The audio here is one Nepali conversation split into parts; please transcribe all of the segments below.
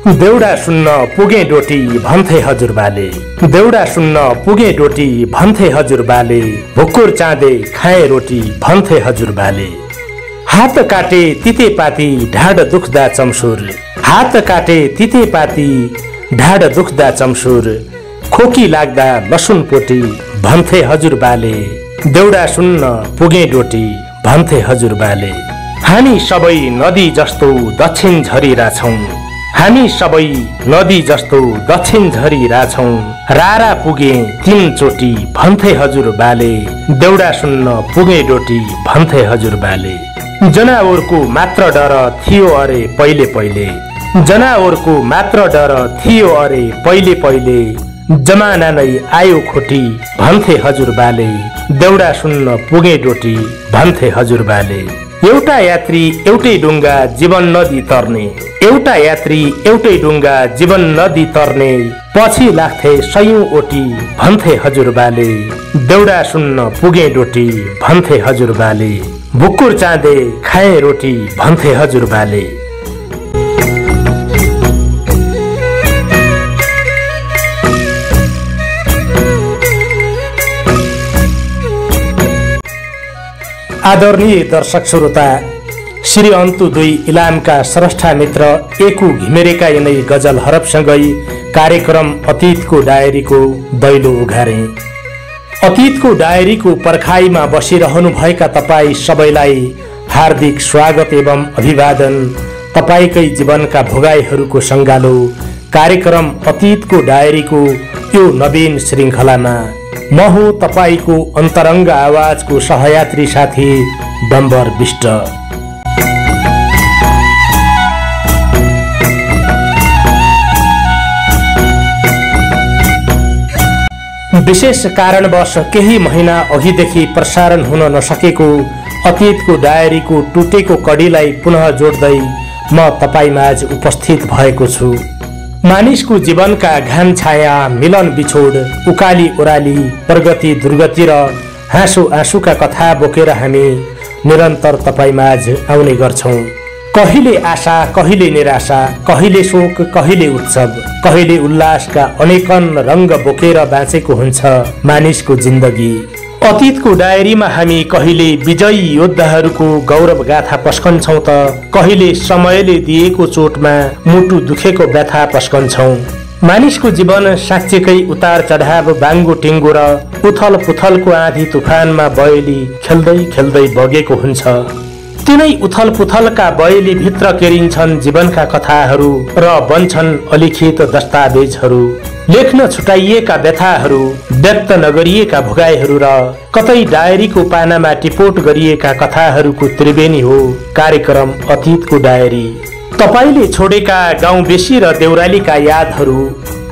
देउडा सुन्न पुगे डोटी भन्थे हजुरबाले, देउडा सुन्न पुगे डोटी भन्थे हजुरबाले, भुकुर चाँदे खाए रोटी भन्थे हजुरबाले। हात काटे तिते पाती ढाड दुख्दा चम्सुर, हात काटे तिते पाती ढाड दुख्दा चम्सुर, खोकी लाग्दा लसुन पोटी भन्थे हजुरबाले, देउडा सुन्न पुगे डोटी भन्थे हजुरबाले। हामी सबै नदी जस्तो दक्षिण झरिरा छौं, हामी सबै नदी जस्तो दक्षिण झरिरा छौं, रारा पुगे 3 चोटी भन्थे हजुरबाले, देउडा सुन्न पुगे डोटी भन्थे हजुरबाले। जनावरको मात्र डर थियो अरे पहिले पहिले, जनावरको मात्र डर थियो अरे पहिले पहिले, जमाना नै आयो खोटी भन्थे हजुरबाले, देउडा सुन्न पुगे डोटी भन्थे हजुरबाले। एउटा यात्री एउटै डुङ्गा जीवन नदी तर्ने, एउटा यात्री एउटै डुङ्गा जीवन नदी तर्ने, पछि लाग्थे सयौं ओटी भन्थे हजुरबाले, देउडा सुन्न पुगे डोटी भन्थे हजुरबाले। भुकुर चाँदे खाए रोटी भन्थे हजुरबाले। आदरणीय दर्शक श्रोता, श्री अन्तु 2 इलामका स्रष्टा मित्र एकु घिमिरेका यिनै गजल हरफसँगै कार्यक्रम अतीतको डायरीको दैलो उघारे। अतीतको डायरीको पर्खाइमा बसिरहनु भएका तपाईँ सबैलाई हार्दिक स्वागत एवं अभिवादन। तपाईँकै जीवनका भोगाईहरूको सङ्गालो कार्यक्रम अतीतको डायरीको यो नवीन श्रृङ्खलामा म हो तपाईको अन्तरङ्ग आवाजको सहयात्री साथी डम्बर विष्ट। विशेष कारणवश केही महिना अघिदेखि प्रसारण हुन नसकेको अतीतको डायरीको टुटेको कडीलाई पुनः जोड्दै म तपाईमाझ उपस्थित भएको छु। मानिसको जीवनका घाम छाया, मिलन बिछोड, उकाली ओराली, प्रगति दुर्गति र हाँसो आँसुका कथा बोकेर हामी निरन्तर तपाईमाझ आउने गर्छौं। कहिले आशा, कहिले निराशा, कहिले शोक, कहिले उत्सव, कहिले उल्लासका अनेकन रंग बोकेर बाँचेको हुन्छ मानिसको जिन्दगी। अतीतको डायरीमा हामी कहिले विजयी योद्धाहरूको गौरव गाथा पस्कन्छौं त कहिले समयले दिएको चोटमा मुटु दुखेको व्यथा पस्कन्छौं। मानिसको जीवन साँच्चैकै उतार चढाव, बाङ्गो टिङ्गो र उथल पुथलको आँधी तुफानमा बयली खेल्दै खेल्दै बगेको हुन्छ। तिनै उथल पुथलका बयली भित्र केरिन्छन् जीवनका कथाहरू र बन्छन् अलिखित दस्तावेजहरू। लेख्न छुटाइएका व्यथाहरू, व्यक्त नगरिएका भोगाईहरू र कतै डायरीको पानामा टिपोट गरिएका कथाहरूको त्रिवेणी हो कार्यक्रम अतीतको डायरी। तपाईले छोडेका गाउँ बेसी र देउरालीका यादहरू,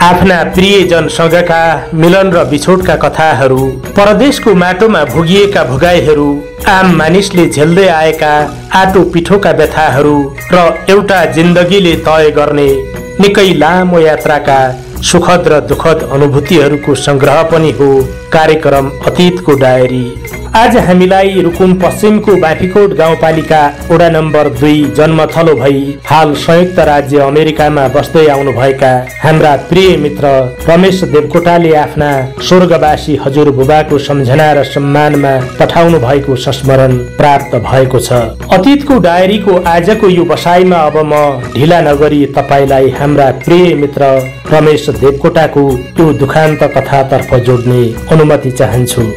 आफ्ना प्रियजनसँगका मिलन र बिछोडका कथाहरू, परदेशको माटोमा भोगिएका भोगाईहरू, आम मानिसले झेल्दै आएका आटो पिठोका व्यथाहरू र एउटा जिन्दगीले तय गर्ने निकै लामो यात्राका सुखद र दुखद अनुभूतिहरूको संग्रह पनि हो कार्यक्रम अतीतको डायरी। आज हामीलाई रुकुम पश्चिमको बाँफीकोट गाउँपालिका वडा नम्बर 2 जन्मथलो भई हाल संयुक्त राज्य अमेरिकामा बस्दै आउनुभएका हाम्रा प्रिय मित्र रमेश देवकोटाले आफ्ना स्वर्गवासी हजुरबुबाको सम्झना र सम्मानमा पठाउनु भएको संस्मरण प्राप्त भएको छ। अतीतको डायरीको आजको यो बसाइमा अब म ढिला नगरी तपाईलाई हाम्रा प्रिय मित्र रमेश देवकोटाको त्यो दुखान्त कथातर्फ जोड्ने अनुमति चाहन्छु।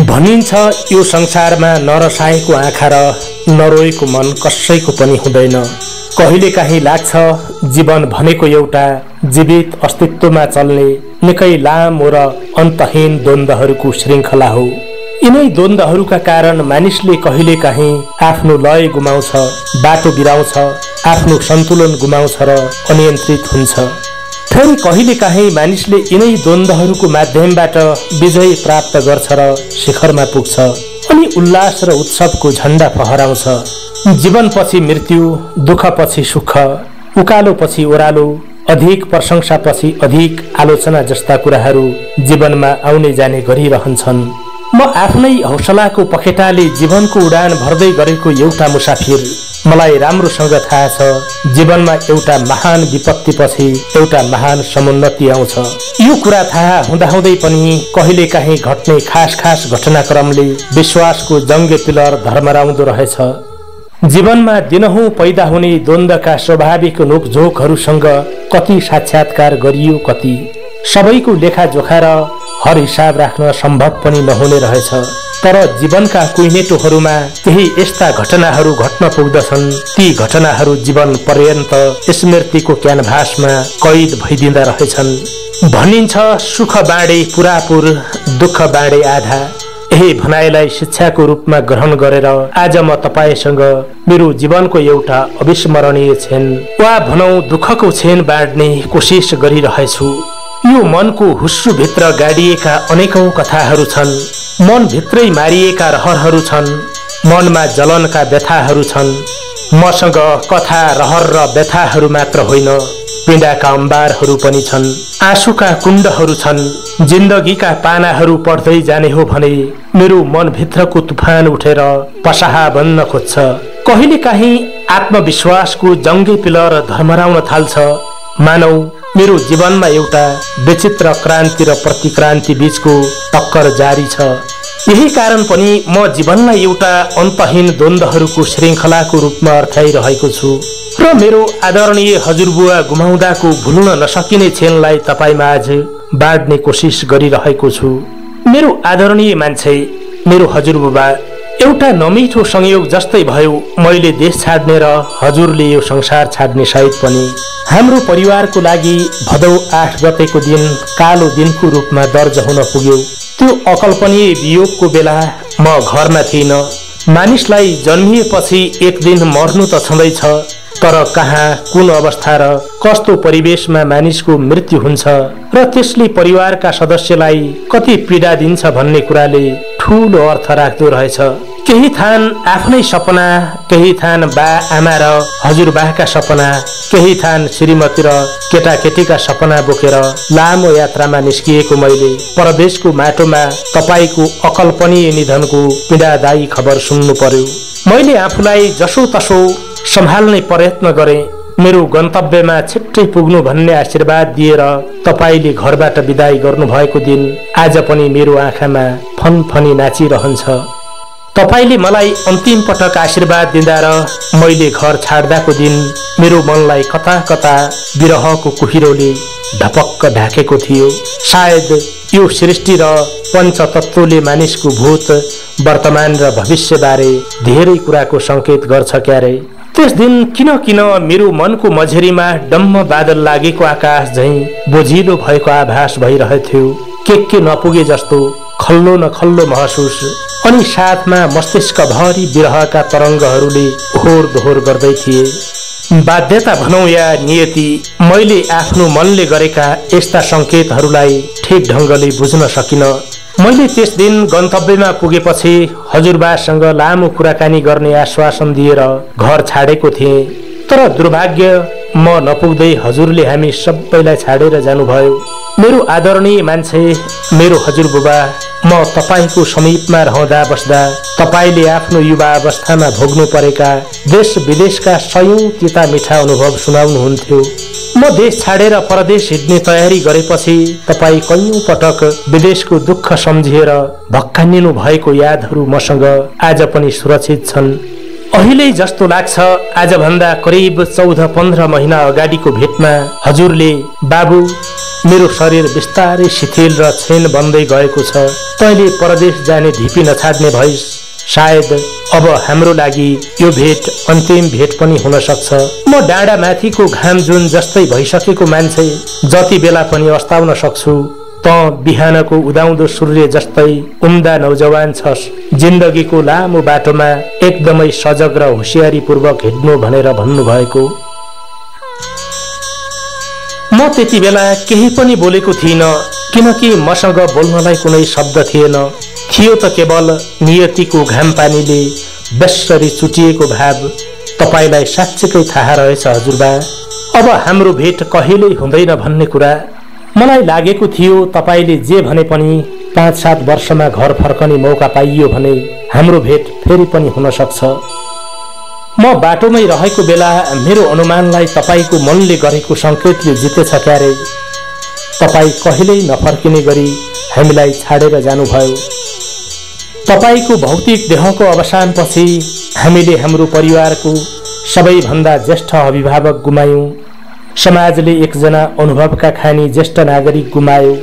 भनिन्छ यो संसारमा नरसाएको आँखा र नरोएको मन कसैको पनि हुँदैन। कहिलेकाहीँ लाग्छ जीवन भनेको एउटा जीवित अस्तित्वमा चल्ने निकै लामो र अन्तहीन द्वन्द्वहरूको श्रृङ्खला हो। यिनै द्वन्द्वहरूका कारण मानिसले कहिलेकाहीँ आफ्नो लय गुमाउँछ, बाटो बिराउँछ, आफ्नो सन्तुलन गुमाउँछ र अनियन्त्रित हुन्छ। फेरि कहिलेकाहीँ मानिसले यिनै द्वन्द्वहरूको माध्यमबाट विजय प्राप्त गर्छ र शिखरमा पुग्छ। अनि उल्लास र उत्सवको झण्डा फहराउँछ। जीवनपछि मृत्यु, दुःखपछि सुख, उकालोपछि ओह्रालो, अधिक प्रशंसापछि अधिक आलोचना जस्ता कुराहरू जीवनमा आउने जाने गरिरहन्छन्। म आफ्नै हौसलाको पखेटाले जीवनको उडान भर्दै गरेको एउटा मुसाफिर। मलाई राम्रोसँग थाहा छ जीवनमा एउटा महान विपत्तिपछि एउटा महान समुन्नति आउँछ। यो कुरा थाहा हुँदाहुँदै पनि कहिलेकाहीँ घट्ने खास घटनाक्रमले विश्वासको जङ्गे पिलर धर्मराउँदो रहेछ। जीवनमा दिनहुँ पैदा हुने द्वन्द्वका स्वाभाविक नोकझोकहरूसँग कति साक्षात्कार गरियो, कति सबैको लेखाजोखा र हर हिसाब राख्न सम्भव पनि नहुने रहेछ। तर जीवनका कुइनेटोहरूमा केही यस्ता घटनाहरू घट्न पुग्दछन्, ती घटनाहरू जीवन पर्यन्त स्मृतिको क्यानभासमा कैद भइदिँदा रहेछन्। भनिन्छ सुख बाँडे पुरापुर, दुःख बाँडे आधा। यही भनाइलाई शिक्षाको रूपमा ग्रहण गरेर आज म तपाईसँग मेरो जीवनको एउटा अविस्मरणीय क्षण वा भनौं दुःखको क्षण बाँड्ने कोसिस गरिरहेछु। यो मनको हुस्सुभित्र गाडिएका अनेकौं कथाहरू छन्, मनभित्रै मारिएका रहरहरू छन्, मनमा जलनका व्यथाहरू छन्। मसँग कथा, रहर र व्यथाहरू मात्र होइन, पीडाका अम्बारहरू पनि छन्, आँसुका कुण्डहरू छन्। जिन्दगीका पानाहरू पढ्दै जाने हो भने मेरो मनभित्रको तुफान उठेर पसाहा बन्न खोज्छ। कहिलेकाहीँ आत्मविश्वासको जङ्गे पिलर धर्मराउन थाल्छ। मानौ मेरो जीवनमा एउटा विचित्र क्रान्ति र प्रतिक्रान्ति बीचको टक्कर जारी छ। यही कारण पनि म जीवनलाई एउटा अन्तहीन द्वन्द्वहरूको श्रृङ्खलाको रूपमा अर्थाइरहेको छु र मेरो आदरणीय हजुरबुवा गुमाउँदाको भुल्न नसकिने क्षणलाई तपाईमाझ बाँड्ने कोसिस गरिरहेको छु। मेरो आदरणीय मान्छे, मेरो हजुरबुबा एउटा नमिठो संयोग जस्तै भयो। मैले देश छाड्ने र हजुरले यो संसार छाड्ने सहित पनि हाम्रो परिवारको लागि भदौ 8 गतेको दिन कालो दिनको रूपमा दर्ज हुन पुग्यो। त्यो अकल्पनीय वियोगको बेला म घरमा थिइन। मानिसलाई जन्मिएपछि एक दिन मर्नु त छँदैछ, तर कहाँ, कुन अवस्था र कस्तो परिवेशमा मानिसको मृत्यु हुन्छ र त्यसले परिवारका सदस्यलाई कति पीडा दिन्छ भन्ने कुराले ठूलो अर्थ राख्दो रहेछ। केही थान आफ्नै सपना, केही थान बा आमा र हजुरबाका सपना, केही थान श्रीमती र केटाकेटीका सपना बोकेर लामो यात्रामा निस्किएको मैले परदेशको माटोमा तपाईको अकल्पनीय निधनको पीडादायी खबर सुन्नु पर्यो। मैले आफूलाई जसो तसो सम्हाल्ने प्रयत्न गरे। मेरो गन्तव्यमा छिट्टै पुग्नु भन्ने आशीर्वाद दिएर तपाईले घरबाट बिदाई गर्नुभएको दिन आज पनि मेरो आँखामा फनफनी नाचिरहन्छ। तपाईले मलाई अन्तिम पटक आशीर्वाद दिँदा र मैले घर छाड्दाको दिन मेरो मनलाई कता कता विरहको कुहिरोले ढपक्क ढाकेको थियो। सायद यो सृष्टि र पञ्चतत्वले मानिसको भूत, वर्तमान र भविष्यबारे धेरै कुराको संकेत गर्छ क्यारे। त्यस दिन किन मेरो मनको मझेरीमा डम्म बादल लागेको आकाश झैं बोझिलो भएको आभास भइरहेथ्यो। के नपुगे जस्तो खल्लो न खल्लो महसुस, अनि साथमा मस्तिष्क भरि विरहका तरङ्गहरूले ओहोर दोहोर गर्दै थिए। बाध्यता भनौं या नियति, मैले आफ्नो मनले गरेका यस्ता संकेतहरूलाई ठिक ढङ्गले बुझ्न सकिन। मैले त्यस दिन गन्तव्यमा पुगेपछि हजुरबासँग लामो कुराकानी गर्ने आश्वासन दिएर घर छाडेको थिएँ। तर दुर्भाग्य, म नपुग्दै हजुरले हामी सबैलाई छाडेर जानुभयो। मेरो आदरणीय मान्छे, मेरो हजुरबुबा, म तपाईको समीपमा रहँदा बस्दा तपाईले आफ्नो युवा अवस्थामा भोग्नु परेका देश विदेशका सयौं तिता मिठा अनुभव सुनाउनुहुन्थ्यो। म देश छाडेर परदेश हिँड्ने तयारी गरेपछि तपाई कयौं पटक विदेशको दुःख सम्झिएर भक्कानिनु भएको यादहरू मसँग आज पनि सुरक्षित छन्। अहिले जस्तो लाग्छ आज भन्दा करिब 14-15 महिना अगाडिको भेटमा हजुरले बाबु, मेरो शरीर बिस्तारै शिथिल र क्षीण बन्दै गएको छ, तैँले परदेश जाने ढिपी नछाड्ने भइस। सायद अब हाम्रो लागि यो भेट अन्तिम भेट पनि हुन सक्छ। म डाँडा माथिको घाम जुन जस्तै भइसकेको मान्छे जति बेला पनि अस्ताउन सक्छु। त बिहानको उदाउँदो सूर्य जस्तै उम्दा नौजवान छस्। जिन्दगीको लामो बाटोमा एकदमै सजग र होशियारीपूर्वक हिँड्नु भनेर भन्नुभएको। म त्यति बेला केही पनि बोलेको थिइनँ, किनकि मसँग बोल्नलाई कुनै शब्द थिएन। थियो त केवल नियतिको घाम पानीले बेसरी चुटिएको भाव। तपाईलाई साँच्चैकै थाहा रहेछ हजुरबा, अब हाम्रो भेट कहिल्यै हुँदैन भन्ने कुरा। मलाई लागेको थियो तपाईले जे भने पनि 5-7 वर्षमा घर फर्कने मौका पाइयो भने हाम्रो भेट फेरि पनि हुन सक्छ। म बाटोमै रहेको बेला मेरो अनुमानलाई तपाईको मनले गरेको संकेतले जितेछ क्यारे। तपाई कहिल्यै नफर्किने गरी हामीलाई छाडेर जानुभयो। तपाईको भौतिक देहको अवसानपछि हामीले हाम्रो परिवारको सबैभन्दा ज्येष्ठ अभिभावक गुमायौं। समाजले एकजना अनुभवका खानी ज्येष्ठ नागरिक गुमायो।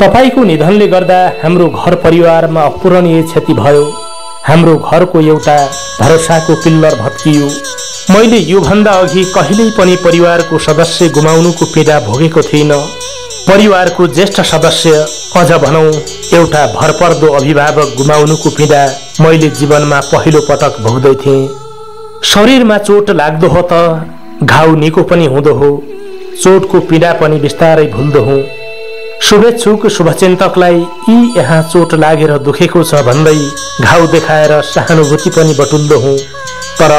तपाईको निधनले गर्दा हाम्रो घर परिवारमा अपूरणीय क्षति भयो। हाम्रो घरको एउटा भरोसाको पिल्लर भत्कियो। मैले योभन्दा अघि कहिल्यै पनि परिवारको सदस्य गुमाउनुको पीडा भोगेको थिइन। परिवारको ज्येष्ठ सदस्य, अझ भनौं एउटा भरपर्दो अभिभावक गुमाउनुको पीडा मैले जीवनमा पहिलो पटक भोग्दै थिएँ। शरीरमा चोट लाग्दो हो त घाउ निको पनि हुँदो हो, चोटको पीडा पनि बिस्तारै भुल्दो हो। शुभेच्छुक शुभचिन्तकलाई यी यहाँ चोट लागेर दुखेको छ भन्दै घाउ देखाएर सहानुभूति पनि बटुल्दो हुँ। तर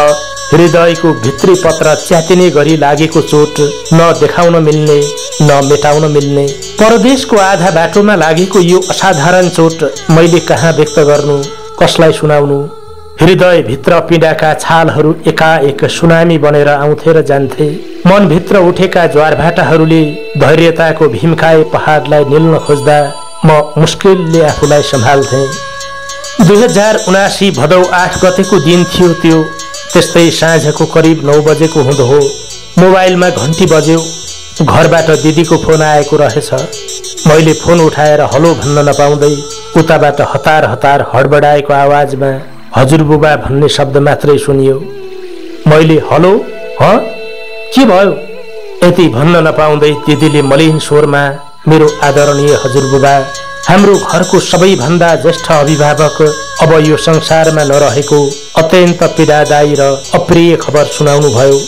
हृदयको भित्री पत्र च्यातिने गरी लागेको चोट न देखाउन मिल्ने न मेटाउन मिल्ने। परदेशको आधा बाटोमा लागेको यो असाधारण चोट मैले कहाँ व्यक्त गर्नु, कसलाई सुनाउनु। हृदय भित्र पीडाका छालहरू एकाएक सुनामी बनेर आउँथे र जान्थे। मनभित्र उठेका ज्वारभाटाहरूले धैर्यताको भीमकाय पहाडलाई निल्न खोज्दा म मुस्किलले आफूलाई सम्हाल्थे। 2079 भदौ 8 गतेको दिन थियो त्यो। त्यस्तै साँझको करिब 9 बजेको हुँदो हो। मोबाइलमा घन्टी बज्यो। घरबाट दिदीको फोन आएको रहेछ। मैले फोन उठाएर हलो भन्न नपाउँदै उताबाट हतार हतार हडबडाएको आवाजमा हजुरबुबा भन्ने शब्द मात्रै सुनियो। मैले हलो के भयो यति भन्न नपाउँदै दिदीले मलिन स्वरमा मेरो आदरणीय हजुरबुबा, हाम्रो घरको सबैभन्दा ज्येष्ठ अभिभावक अब यो संसारमा नरहेको अत्यन्त पीडादायी र अप्रिय खबर सुनाउनु भयो।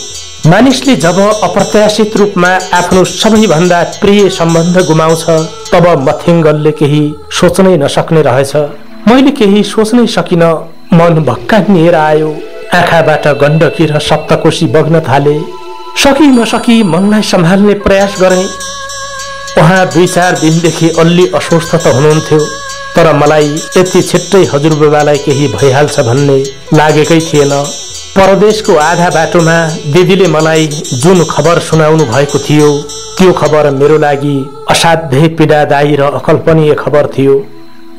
मानिसले जब अप्रत्याशित रूपमा आफ्नो सबैभन्दा प्रिय सम्बन्ध गुमाउँछ तब मथिङ्गलले केही सोच्नै नसक्ने रहेछ। मैले केही सोच्नै सकिन। मन भक्कानिएर आयो। आँखाबाट गण्डकी र सप्तकोशी बग्न थाले। सकी नसकी मनलाई सम्हाल्ने प्रयास गरेँ। उहाँ 2-4 दिनदेखि अलि अस्वस्थ त हुनुहुन्थ्यो, तर मलाई यति छिट्टै हजुरबुबालाई केही भइहाल्छ भन्ने लागेकै थिएन। परदेशको आधा बाटोमा दिदीले मलाई जुन खबर सुनाउनु भएको थियो त्यो खबर मेरो लागि असाध्यै पीडादायी र अकल्पनीय खबर थियो।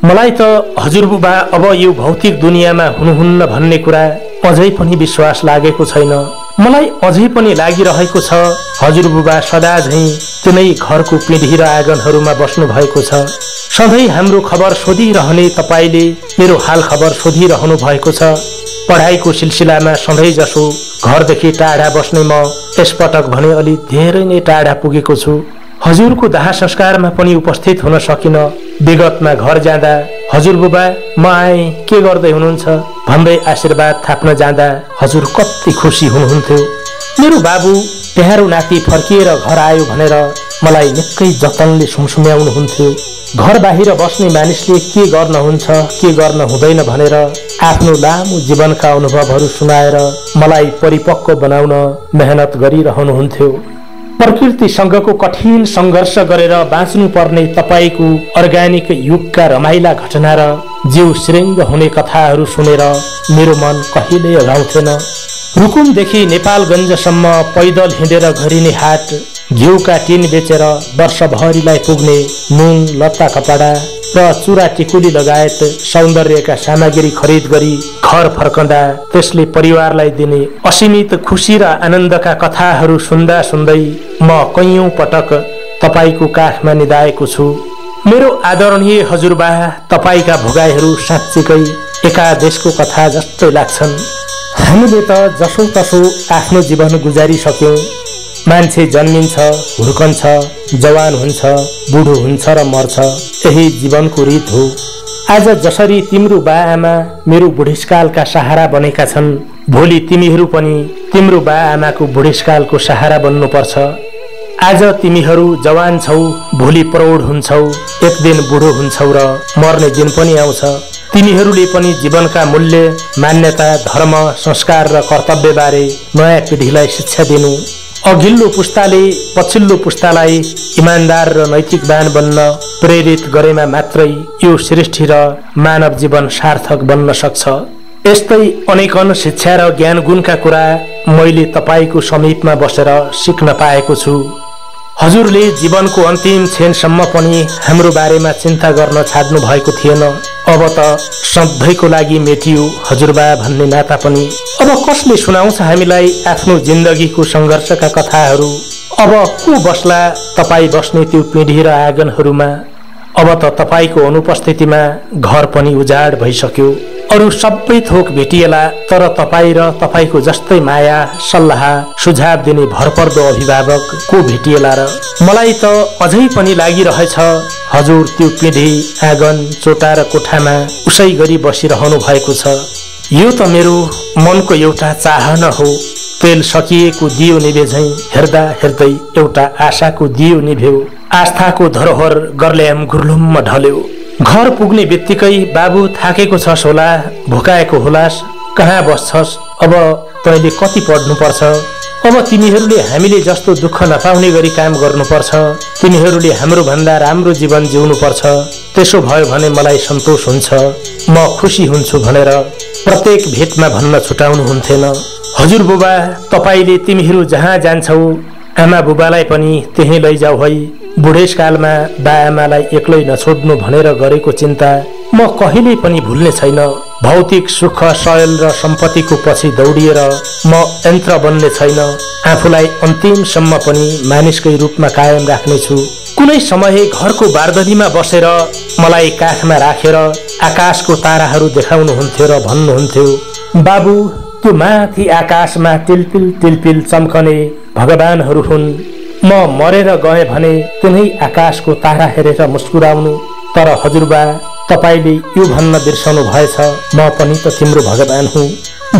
मलाई त हजुरबुबा अब यो भौतिक दुनियाँमा हुनुहुन्न भन्ने कुरा अझै पनि विश्वास लागेको छैन। मलाई अझै पनि लागिरहेको छ हजुरबुबा सदा झैं तिनै घरको पिँढी र आँगनहरूमा बस्नु भएको छ। सधैँ हाम्रो खबर सोधिरहने तपाईले मेरो हाल खबर सोधिरहनु भएको छ। पढाइको सिलसिलामा सधैँ जसो घरदेखि टाढा बस्ने म यसपटक भने अलि धेरै नै टाढा पुगेको छु। हजुरको दाह संस्कारमा पनि उपस्थित हुन सकिन। विगतमा घर जाँदा हजुरबुबा म आएँ के गर्दै हुनुहुन्छ भन्दै आशीर्वाद थाप्न जाँदा हजुर कति खुसी हुनुहुन्थ्यो। मेरो बाबु प्यारो नाति फर्किएर घर आयो भनेर मलाई निकै जतनले सुमसुम्याउनुहुन्थ्यो। घर बाहिर बस्ने मानिसले के गर्न हुन्छ के गर्न हुँदैन भनेर आफ्नो लामो जीवनका अनुभवहरू सुनाएर मलाई परिपक्व बनाउन मेहनत गरिरहनुहुन्थ्यो। प्रकृतिसँगको कठिन सङ्घर्ष गरेर बाँच्नु पर्ने तपाईको अर्ग्यानिक युगका रमाइला घटना र जीव श्रेङ्ग हुने कथाहरू सुनेर मेरो मन कहिल्यै अघाउँथेन। रुकुमदेखि नेपालगञ्जसम्म पैदल हिँडेर गरिने हाट, घिउका टिन बेचेर वर्षभरिलाई पुग्ने नुन लत्ता कपडा र चुरा टिकुली लगायत सौन्दर्यका सामग्री खरिद गरी घर फर्कँदा त्यसले परिवारलाई दिने असीमित खुसी र आनन्दका कथाहरू सुन्दा सुन्दै म कैयौं पटक तपाईको काखमा निदाएको छु। मेरो आदरणीय हजुरबा, तपाईका भोगाईहरू साँच्चीकै एकादेशको कथा जस्तै लाग्छन्। हामीले त जसो तसो आफ्नो जीवन गुजारिसक्यौं। मान्छे जन्मिन्छ, हुर्कन्छ, जवान हुन्छ, बुढो हुन्छ र मर्छ। यही जीवनको रीत हो। आज जसरी तिम्रो बाआमा मेरो बुढेसकालका सहारा बनेका छन्, भोलि तिमीहरू पनि तिम्रो बाआमाको बुढेसकालको सहारा बन्नुपर्छ। आज तिमीहरू जवान छौ, भोलि प्रौढ हुन्छौ, एक दिन बुढो हुन्छौ र मर्ने दिन पनि आउँछ। तिमीहरूले पनि जीवनका मूल्य, मान्यता, धर्म, संस्कार र कर्तव्यबारे नयाँ पिढीलाई शिक्षा दिनु। अघिल्लो पुस्ताले पछिल्लो पुस्तालाई इमान्दार र नैतिकवान बन्न प्रेरित गरेमा मात्रै यो सृष्टि र मानव जीवन सार्थक बन्न सक्छ। यस्तै अनेकन शिक्षा र ज्ञान गुणका कुरा मैले तपाईको समीपमा बसेर सिक्न पाएको छु। हजुरले जीवनको अन्तिम क्षणसम्म पनि हाम्रो बारेमा चिन्ता गर्न छाड्नु भएको थिएन। अब त सधैँको लागि मेटियो हजुरबा भन्ने नाता पनि। अब कसले सुनाउँछ हामीलाई आफ्नो जिन्दगीको सङ्घर्षका कथाहरू? अब को बस्ला तपाईँ बस्ने त्यो पिँढी र आँगनहरूमा? अब त तपाईको अनुपस्थितिमा घर पनि उजाड भइसक्यो। अरू सबै थोक भेटिएला, तर तपाईँ र तपाईको जस्तै माया, सल्लाह, सुझाव दिने भरपर्दो अभिभावक को भेटिएला र? मलाई त अझै पनि लागिरहेछ हजुर त्यो पिँढी, आँगन, चोटा र कोठामा उसै गरी बसिरहनु भएको छ। यो त मेरो मनको एउटा चाहना हो। तेल सकिएको दियो निभे झैं हेर्दा हेर्दै एउटा आशाको दियो निभ्यो। आस्थाको धरोहर गर्ल्याम गुर्लुममा ढल्यो। घर पुग्ने बित्तिकै बाबु थाकेको छस् होला, भुकाएको होलास, कहाँ बस्छस्, अब तैँले कति पढ्नुपर्छ, अब तिमीहरूले हामीले जस्तो दुःख नपाउने गरी काम गर्नुपर्छ, तिमीहरूले हाम्रो भन्दा राम्रो जीवन जिउनुपर्छ, त्यसो भयो भने मलाई सन्तोष हुन्छ, म खुसी हुन्छु भनेर प्रत्येक भेटमा भन्न छुटाउनु हुन्थेन। हजुर बुबा, तपाईले तिमीहरू जहाँ जान्छौ आमा बुबालाई पनि त्यही लैजाऊ है, बुढेसकालमा बाआमालाई एक्लै नछोड्नु भनेर गरेको चिन्ता म कहिल्यै पनि भुल्ने छैन। भौतिक सुख, शैल र सम्पत्तिको पछि दौडिएर म यन्त्र बन्ने छैन। आफूलाई अन्तिमसम्म पनि मानिसकै रूपमा कायम राख्नेछु। कुनै समय घरको बारदलीमा बसेर मलाई काखमा राखेर आकाशको ताराहरू देखाउनुहुन्थ्यो र भन्नुहुन्थ्यो, बाबु त्यो माथि आकाशमा टिलपिल टिलपिल चम्कने भगवानहरू हुन्। म मरेर गए भने तिनै आकाशको तारा हेरेर मुस्कुराउनु। तर हजुरबा, तपाईले यो भन्न बिर्सनु भएछ, म पनि त तिम्रो भगवान हुँ।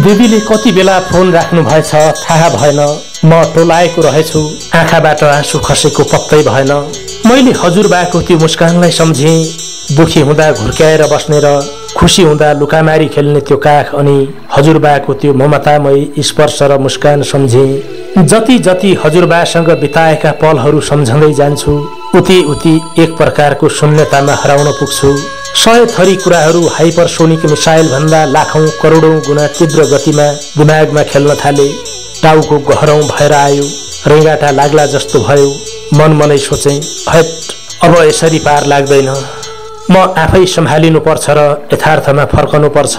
दिदीले कति बेला फोन राख्नु भएछ थाहा भएन। म टोलाएको रहेछु, आँखाबाट आँसु खसेको पत्तै भएन। मैले हजुरबाको त्यो मुस्कानलाई सम्झेँ। दुखी हुँदा घुर्क्याएर बस्ने र खुसी हुँदा लुकामारी खेल्ने त्यो काख अनि हजुरबाको त्यो ममतामय स्पर्श र मुस्कान सम्झेँ। जति जति हजुरबासँग बिताएका पलहरू सम्झँदै जान्छु, उति उति एक प्रकारको शून्यतामा हराउन पुग्छु। 100 थरी कुराहरू हाइपरसोनिक मिसाइल भन्दा लाखौं करोडौं गुणा तीव्र गतिमा दिमागमा खेल्न थाले। टाउको गहरौं भएर आयो, रेगाटा लाग्ला जस्तो भयो। मनमनै सोचेँ, हट, अब यसरी पार लाग्दैन, म आफै सम्हालिनु पर्छ र यथार्थमा फर्कनु पर्छ।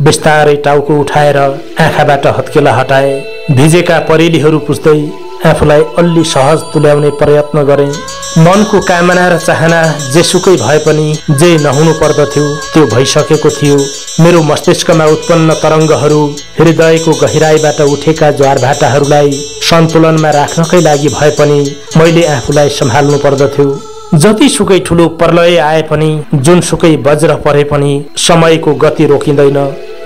बिस्तारै टाउको उठाएर आँखाबाट हत्केला हटाए। भिजेका परेलीहरू पुस्दै आफूलाई अलि सहज तुल्याउने प्रयत्न गरेँ। मनको कामना र चाहना जेसुकै भए पनि जे नहुनु पर्दथ्यो त्यो भइसकेको थियो। मेरो मस्तिष्कमा उत्पन्न तरङ्गहरू, हृदयको गहिराईबाट उठेका ज्वारभाटाहरूलाई सन्तुलनमा राख्नकै लागि भए पनि मैले आफूलाई सम्हाल्नु पर्दथ्यो। जतिसुकै ठुलो प्रलय आए पनि, जुनसुकै वज्र परे पनि समयको गति रोकिँदैन।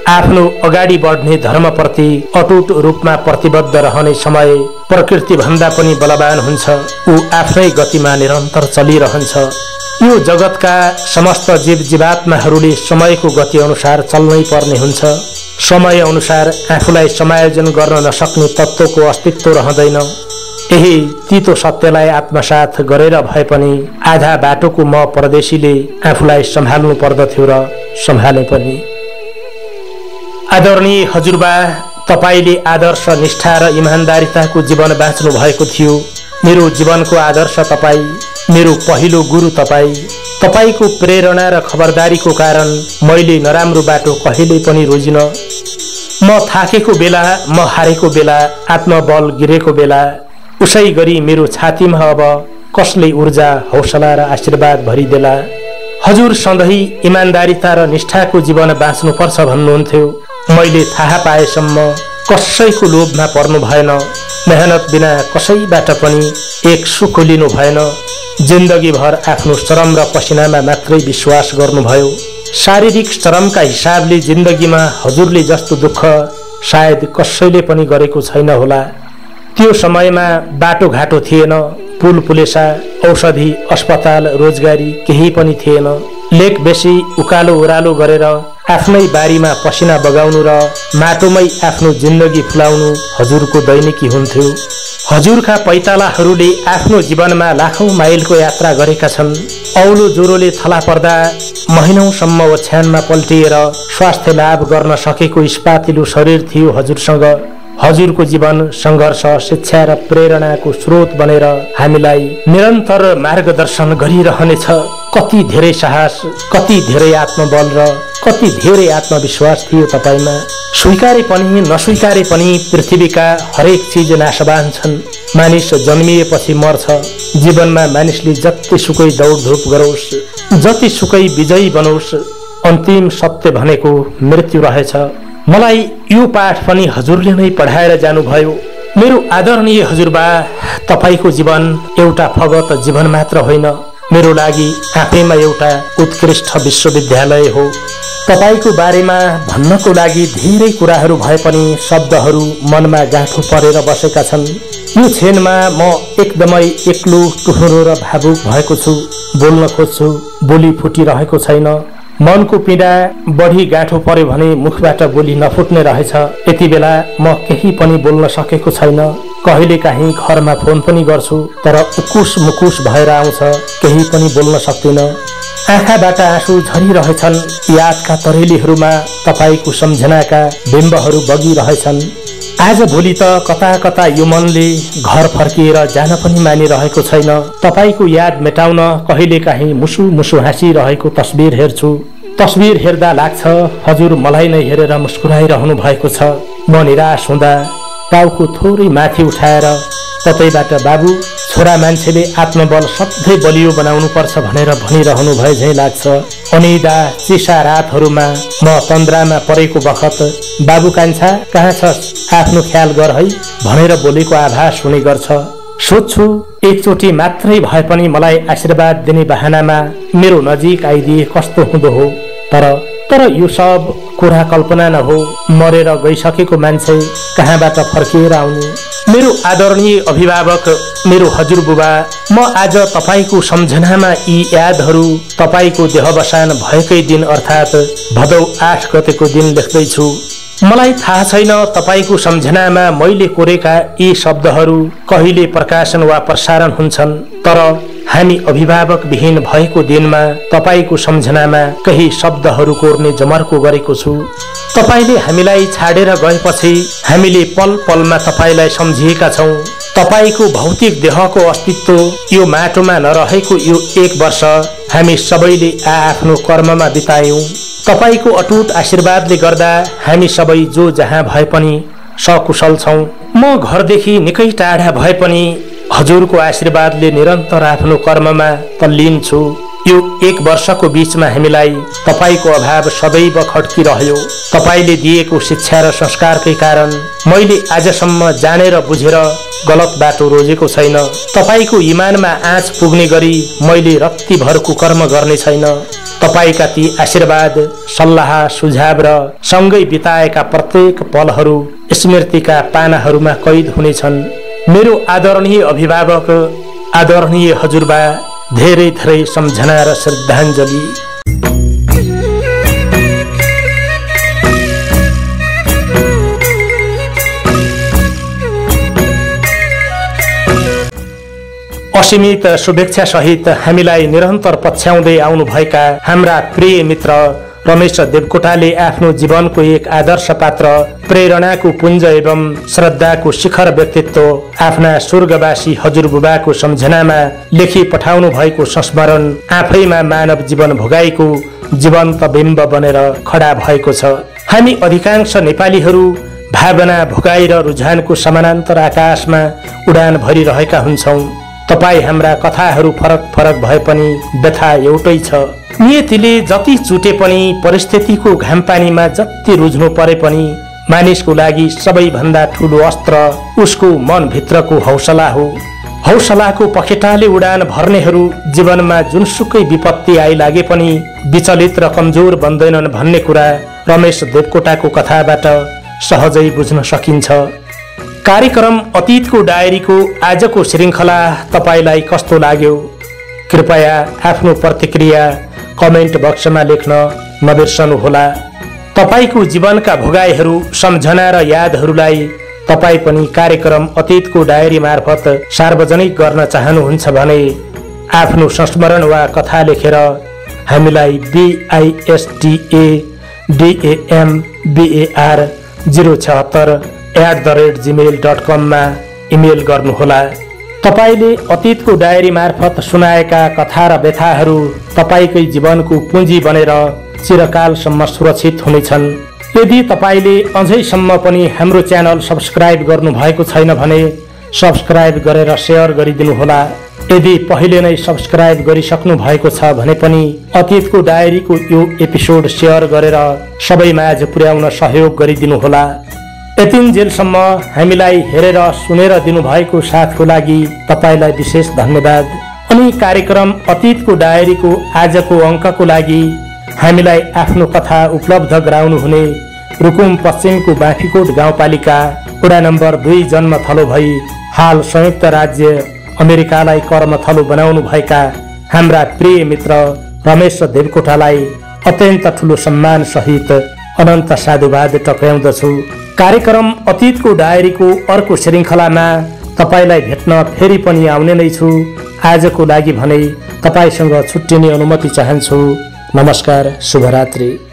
आफ्नो अगाडि बढ्ने धर्मप्रति अटुट रूपमा प्रतिबद्ध रहने समय प्रकृति भन्दा पनि बलवान हुन्छ। ऊ आफ्नै गतिमा निरन्तर चलिरहन्छ। यो जगतका समस्त जीव जीवात्माहरूले समयको गति अनुसार चल्नै पर्ने हुन्छ। समय अनुसार आफूलाई समायोजन गर्न नसक्ने तत्त्वको अस्तित्व रहँदैन। यही तीतो सत्यलाई आत्मसात गरेर भए पनि आधा बाटोको म परदेशीले आफूलाई सम्हाल्नु पर्दथ्यो र सम्हाले पनि। आदरणीय हजुरबा, तपाईले आदर्श, निष्ठा र इमान्दारिताको जीवन बाँच्नु भएको थियो। मेरो जीवनको आदर्श तपाईँ, मेरो पहिलो गुरु तपाईँ। तपाईको प्रेरणा र खबरदारीको कारण मैले नराम्रो बाटो कहिल्यै पनि रोजिन। म थाकेको बेला, म हारेको बेला, आत्मबल गिरेको बेला उसै गरी मेरो छातीमा अब कसले ऊर्जा, हौसला र आशीर्वाद भरिदेला। हजुर सधैँ इमान्दारिता र निष्ठाको जीवन बाँच्नुपर्छ भन्नुहुन्थ्यो। मैले थाहा पाएसम्म कसैको लोभमा पर्नु भएन। मेहनत बिना कसैबाट पनि एक सुख लिनु भएन। जिन्दगीभर आफ्नो श्रम र पसिनामा मात्रै विश्वास गर्नुभयो। शारीरिक श्रमका हिसाबले जिन्दगीमा हजुरले जस्तो दुःख सायद कसैले पनि गरेको छैन होला। त्यो समयमा बाटोघाटो थिएन, पुल पुलेसा, औषधि, अस्पताल, रोजगारी केही पनि थिएन। लेक बेसी उकालो ओह्रालो गरेर आफ्नै बारीमा पसिना बगाउनु र माटोमै आफ्नो जिन्दगी फुलाउनु हजुरको दैनिकी हुन्थ्यो। हजुरका पैतालाहरूले आफ्नो जीवनमा लाखौं माइलको यात्रा गरेका छन्। औलो ज्वरोले थला पर्दा महिनौसम्म ओछ्यानमा पल्टिएर स्वास्थ्य लाभ गर्न सकेको इस्पातिलो शरीर थियो हजुरसँग। हजुरको जीवन संघर्ष, शिक्षा र प्रेरणाको स्रोत बनेर हामीलाई निरन्तर मार्गदर्शन गरिरहनेछ। कति धेरै साहस, कति धेरै आत्मबल र कति धेरै आत्मविश्वास थियो तपाईमा। स्वीकारे पनि नस्वीकारे पनि पृथ्वीका हरेक चीज नाशवान छन्। मानिस जन्मिएपछि मर्छ। जीवनमा मानिसले जतिसुकै दौडधुप गरोस्, जतिसुकै विजयी बनोस्, अन्तिम सत्य भनेको मृत्यु रहेछ। मलाई यो पाठ पनि हजुरले नै पढाएर जानुभयो। मेरो आदरणीय हजुरबा, तपाईको जीवन एउटा फगत जीवन मात्र होइन, मेरो लागि आफैमा एउटा उत्कृष्ट विश्वविद्यालय हो। तपाईको बारेमा भन्नको लागि धेरै कुराहरू भए पनि शब्दहरू मनमा गाँठो परेर बसेका छन्। यो क्षणमा म एकदमै एक्लो, टुहुरो र भावुक भएको छु। बोल्न खोज्छु, बोली फुटिरहेको छैन। मनको पीडा बढी गाँठो पर्यो भने मुखबाट बोली नफुट्ने रहेछ। यति बेला म केही पनि बोल्न सकेको छैन। कहिलेकाहीँ घरमा फोन पनि गर्छु, तर उकुस मुकुस भएर आउँछ, केही पनि बोल्न सक्दिन। आँखाबाट आँसु झरिरहेछन्। यादका तरेलीहरूमा तपाईको सम्झनाका बिम्बहरू बगिरहेछन्। आज भोलि त कता कता यो मनले घर फर्किएर जान पनि मानिरहेको छैन। तपाईको याद मेटाउन कहिलेकाहीँ मुसु मुसु हाँसिरहेको तस्बिर हेर्छु। तस्बिर हेर्दा लाग्छ हजुर मलाई नै हेरेर मुस्कुराइरहनु भएको छ। म निराश हुँदा टाउको थोरै माथि उठाएर कतैबाट बाबु, छोरा मान्छेले आत्मबल सधैँ बलियो बनाउनु पर्छ भनेर भनिरहनु भए झैँ लाग्छ। अनिदा चिसा रातहरूमा म तन्द्रामा परेको बखत बाबु कान्छा कहाँ छस्, आफ्नो ख्याल गर है भनेर बोलेको आभास हुने गर्छ। सोध्छु एकचोटि मात्रै भए पनि मलाई आशीर्वाद दिने बहानामा मेरो नजिक आइदिए कस्तो हुँदो हो। तर यो सब कुरा कल्पना न हो। मरेर गइसकेको मान्छे कहाँबाट फर्किएर आउनु। मेरो आदरणीय अभिभावक, मेरो हजुरबुबा, म आज तपाईको सम्झनामा यी यादहरू तपाईको देहवसान भएकै दिन अर्थात् भदौ 8 गतेको दिन लेख्दैछु। मलाई थाहा छैन तपाईको सम्झनामा मैले कोरेका यी शब्दहरू कहिले प्रकाशन वा प्रसारण हुन्छन्, तर हामी अभिभावक विहीन भएको दिनमा तपाईको सम्झनामा केही शब्दहरू कोर्ने जमर्को गरेको छु। तपाईले हामीलाई छाडेर गएपछि हामीले पल पलमा तपाईलाई सम्झिएका छौं। तपाईको भौतिक देहको अस्तित्व यो माटोमा नरहेको यो 1 वर्ष हामी सबैले आफ्नो कर्ममा बितायौं। तपाईको अटुट आशीर्वादले गर्दा हामी सबै जो जहाँ भए पनि सकुशल छौं। म घरदेखि निकै टाढा भए पनि हजुरको आशीर्वादले निरन्तर आफ्नो कर्ममा तल्लीन छु। यो 1 वर्षको बीचमा हामीलाई तपाईको अभाव सदैव खड्किरह्यो। तपाईले दिएको शिक्षा र संस्कारकै कारण मैले आजसम्म जानेर बुझेर गलत बाटो रोजेको छैन। तपाईको इमानमा आँच पुग्ने गरी मैले रत्तीभरको कर्म गर्ने छैन। तपाईका ती आशीर्वाद, सल्लाह, सुझाव र सँगै बिताएका प्रत्येक पलहरू स्मृतिका पानाहरूमा कैद हुनेछन्। मेरो आदरणीय अभिभावक, आदरणीय हजुरबा, धेरै धेरै सम्झना र श्रद्धाञ्जली। असीमित शुभेच्छा सहित हामीलाई निरन्तर पछ्याउँदै आउनुभएका हाम्रा प्रिय मित्र रमेश देवकोटाले आफ्नो जीवनको एक आदर्श पात्र, प्रेरणाको पुञ्ज एवं श्रद्धाको शिखर व्यक्तित्व आफ्ना स्वर्गवासी हजुरबुबाको सम्झनामा लेखी पठाउनु भएको संस्मरण आफैमा मानव जीवन भोगाईको जीवन्त बिम्ब बनेर खडा भएको छ। हामी अधिकांश नेपालीहरू भावना, भोगाई र रुझानको समानान्तर आकाशमा उडान भरिरहेका हुन्छौं। तपाई हाम्रा कथाहरू फरक फरक भए पनि व्यथा एउटै छ। नियतिले जति चुटे पनि, परिस्थितिको घामपानीमा जति रुझ्नु परे पनि मानिसको लागि सबैभन्दा ठूलो अस्त्र उसको मनभित्रको हौसला हो। हौसलाको पखेटाले उडान भर्नेहरू जीवनमा जुनसुकै विपत्ति आइलागे पनि विचलित र कमजोर बन्दैनन् भन्ने कुरा रमेश देवकोटाको कथाबाट सहजै बुझ्न सकिन्छ। कार्यक्रम अतीतको डायरीको आजको श्रृङ्खला तपाईलाई कस्तो लाग्यो? कृपया आफ्नो प्रतिक्रिया कमेन्ट बक्समा लेख्न नबिर्सनुहोला। तपाईको जीवनका भोगाईहरू, सम्झना र यादहरूलाई तपाई पनि कार्यक्रम अतीतको डायरी मार्फत सार्वजनिक गर्न चाहनुहुन्छ भने आफ्नो संस्मरण वा कथा लेखेर हामीलाई bistambar076@gmail.com मा इमेल गर्नुहोला। तपाईले अतीतको डायरी मार्फत सुनाएका कथा र व्यथाहरू तपाईकै जीवनको पुँजी बनेर चिरकालसम्म सुरक्षित हुनेछन्। यदि तपाईले अझैसम्म पनि हाम्रो च्यानल सब्स्क्राइब गर्नु भएको छैन भने सब्स्क्राइब गरेर सेयर गरिदिनुहोला। यदि पहिले नै सब्स्क्राइब गरिसक्नु भएको छ भने पनि अतीतको डायरीको यो एपिसोड सेयर गरेर सबैमाझ पुर्याउन सहयोग गरिदिनुहोला। यतिन्जेलसम्म हामीलाई हेरेर सुनेर दिनुभएको साथको लागि तपाईलाई विशेष धन्यवाद। अनि कार्यक्रम अतीतको डायरीको आजको अङ्कको लागि हामीलाई आफ्नो कथा उपलब्ध गराउनुहुने रुकुम पश्चिमको बाँफीकोट गाउँपालिका वडा नम्बर 2 जन्मथलो भई हाल संयुक्त राज्य अमेरिकालाई कर्मथलो बनाउनु भएका हाम्रा प्रिय मित्र रमेश देवकोटालाई अत्यन्त ठुलो सम्मान सहित अनन्त साधुवाद टक्राउँदछु। कार्यक्रम अतीतको डायरीको अर्को श्रृङ्खलामा तपाईलाई भेट्न फेरि पनि आउने नै छु। आजको लागि भने तपाईसँग छुट्टिने अनुमति चाहन्छु। नमस्कार, शुभरात्रि।